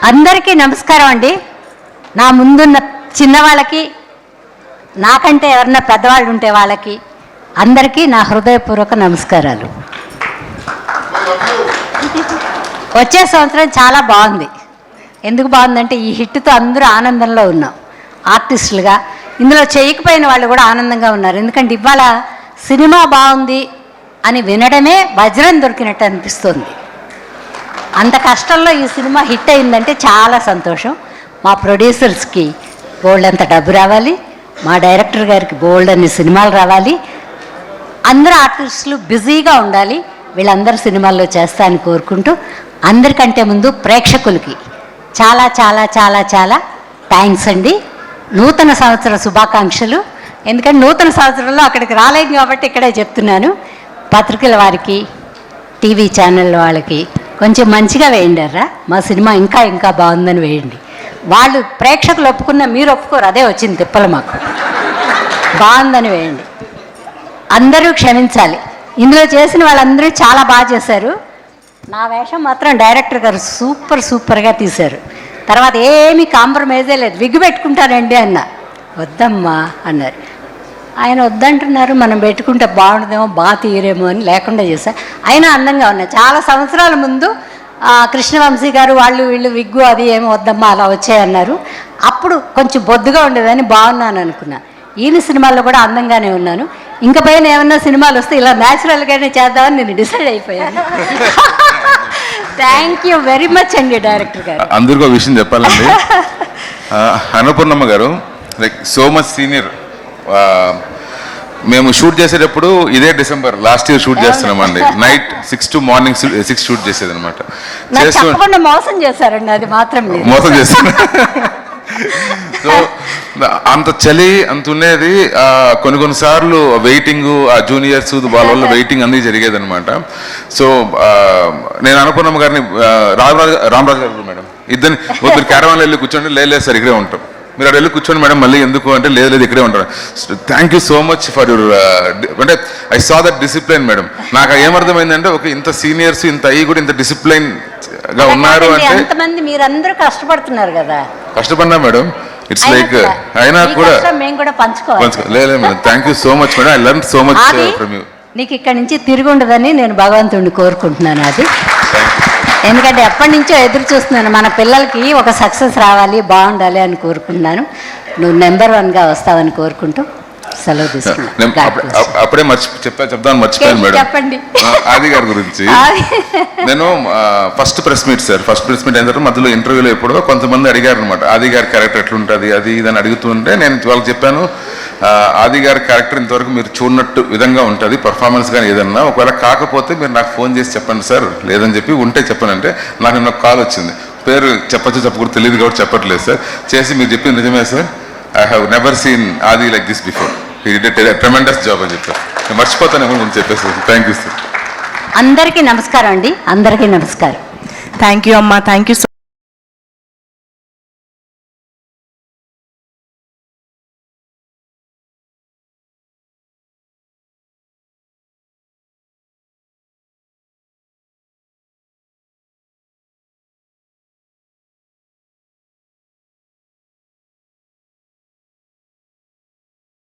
అందరికీ నమస్కారం అండి. నా ముందున్న చిన్నవాళ్ళకి, నాకంటే ఎవరన్నా పెద్దవాళ్ళు ఉంటే వాళ్ళకి అందరికీ నా హృదయపూర్వక నమస్కారాలు. వచ్చే సంవత్సరం చాలా బాగుంది. ఎందుకు బాగుందంటే ఈ హిట్తో అందరూ ఆనందంలో ఉన్నాం. ఆర్టిస్టులుగా ఇందులో చేయకపోయిన వాళ్ళు కూడా ఆనందంగా ఉన్నారు. ఎందుకంటే ఇవాళ సినిమా బాగుంది అని వినడమే వజ్రం దొరికినట్టు అనిపిస్తుంది. అంత కష్టంలో ఈ సినిమా హిట్ అయిందంటే చాలా సంతోషం. మా ప్రొడ్యూసర్స్కి బోల్డ్ అంత డబ్బు రావాలి, మా డైరెక్టర్ గారికి బోల్డ్ అన్ని సినిమాలు రావాలి, అందరూ ఆర్టిస్టులు బిజీగా ఉండాలి, వీళ్ళందరూ సినిమాల్లో చేస్తా అని కోరుకుంటూ, అందరికంటే ముందు ప్రేక్షకులకి చాలా చాలా చాలా చాలా థ్యాంక్స్ అండి. నూతన సంవత్సర శుభాకాంక్షలు. ఎందుకంటే నూతన సంవత్సరంలో అక్కడికి రాలేం కాబట్టి ఇక్కడే చెప్తున్నాను. పత్రికల వారికి, టీవీ ఛానల్ వాళ్ళకి కొంచెం మంచిగా వేయండిరా, మా సినిమా ఇంకా ఇంకా బాగుందని వేయండి. వాళ్ళు ప్రేక్షకులు ఒప్పుకున్న మీరు ఒప్పుకోరు, అదే వచ్చింది తిప్పలు మాకు. బాగుందని వేయండి. అందరూ క్షమించాలి, ఇందులో చేసిన వాళ్ళందరూ చాలా బాగా చేశారు. నా వేషం మాత్రం డైరెక్టర్ గారు సూపర్గా తీశారు. తర్వాత ఏమీ కాంప్రమైజే లేదు. విగ్గు పెట్టుకుంటారండి అన్న, వద్దమ్మా అన్నారు. ఆయన వద్దంటున్నారు, మనం పెట్టుకుంటే బాగుండదేమో, బాగా తీయరేమో అని లేకుండా చేశారు. అయినా అందంగా ఉన్నాయి. చాలా సంవత్సరాల ముందు కృష్ణవంశీ గారు వాళ్ళు వీళ్ళు విగ్గు అది ఏమో వద్దమ్మా అలా వచ్చాయన్నారు. అప్పుడు కొంచెం బొద్దుగా ఉండేదని బాగున్నాను అనుకున్నా. ఈయన సినిమాల్లో కూడా అందంగానే ఉన్నాను. ఇంకా పైన ఏమన్నా సినిమాలు వస్తే ఇలా న్యాచురల్గానే చేద్దామని నేను డిసైడ్ అయిపోయాను. థ్యాంక్ యూ వెరీ మచ్ అండి డైరెక్టర్ గారు. అందరికీ ఒక విషయం చెప్పాలండి. అన్నపూర్ణమ్మ గారు లైక్ సో మచ్ సీనియర్. మేము షూట్ చేసేటప్పుడు ఇదే డిసెంబర్ లాస్ట్ ఇయర్ షూట్ చేస్తున్నామండి. నైట్ 6 to మార్నింగ్ 6 షూట్ చేసేది అనమాట. మోసం చేశారండి, అది మాత్రం మోసం చేశారు. సో అంత చలి అంత ఉండేది. కొన్నిసార్లు వెయిటింగ్, ఆ జూనియర్స్ వాళ్ళ వల్ల వెయిటింగ్ అన్నీ జరిగేది అనమాట. సో నేను అనుపూర్ణమ్మ గారిని రామరాజు గారు మేడం ఇద్దరిని మీరు క్యారవాన్లో వెళ్ళి కూర్చోండి, లేదు సార్ ఇక్కడే ఉంటాం, మీరు అక్కడ వెళ్ళి కూర్చోండి మేడం మళ్ళీ ఎందుకు అంటే లేదు ఇక్కడే ఉంటారు. Thank you so much for your అంటే I saw that discipline madam. నాకు ఏమర్థమైందంటే ఒక ఇంత సీనియర్స్ ఇంత అయ్యి కూడా ఇంత డిసిప్లైన్ గా ఉన్నారు అంటే మీరందరూ కష్టపడుతున్నారు కదా. కష్టపడినా మేడం, ఇట్స్ లైక్ అయినా కూడా లేదు madam. Thank you so much madam. I learn so much from you. నీకు ఇక్కడ నుంచి తిరిగి ఉండదని నేను భగవంతుడిని కోరుకుంటున్నాను. అది ఎందుకంటే ఎప్పటి నుంచో ఎదురు చూస్తున్నాను, మన పిల్లలకి ఒక సక్సెస్ రావాలి, బాగుండాలి అని కోరుకుంటున్నాను. నువ్వు నెంబర్ 1గా వస్తావని కోరుకుంటూ సెలవు తీసుకున్నాను. అప్పుడే చెప్దాను మర్చిపోయాను మేడం. చెప్పండి ఆది గారి గురించి. నేను ఫస్ట్ ప్రెస్ మీట్ అయిన తర్వాత మధ్యలో ఇంటర్వ్యూలో ఎప్పుడో కొంతమంది అడిగారు అనమాట, ఆది గారి క్యారెక్టర్ ఎట్లుంటుంది అది ఇదని అడుగుతుంటే నేను వాళ్ళకి చెప్పాను, ఆది గారి క్యారెక్టర్ ఇంతవరకు మీరు చూడనట్టు విధంగా ఉంటుంది, పర్ఫార్మెన్స్ కానీ ఏదన్నా. ఒకవేళ కాకపోతే మీరు నాకు ఫోన్ చేసి చెప్పండి సార్, లేదని చెప్పి ఉంటే చెప్పానంటే నాకు నిన్న కాల్ వచ్చింది. పేరు చెప్పకూడదు తెలియదు కాబట్టి చెప్పట్లేదు సార్. చేసి మీరు చెప్పింది నిజమే sir, I have never seen Aadi like this before, he did a tremendous job అని చెప్పారు. నేను మర్చిపోతానేమో నేను చెప్పేసి. Thank you sir. అందరికీ నమస్కారం అండి. అందరికీ నమస్కారం. థ్యాంక్ యూ అమ్మా. Thank you.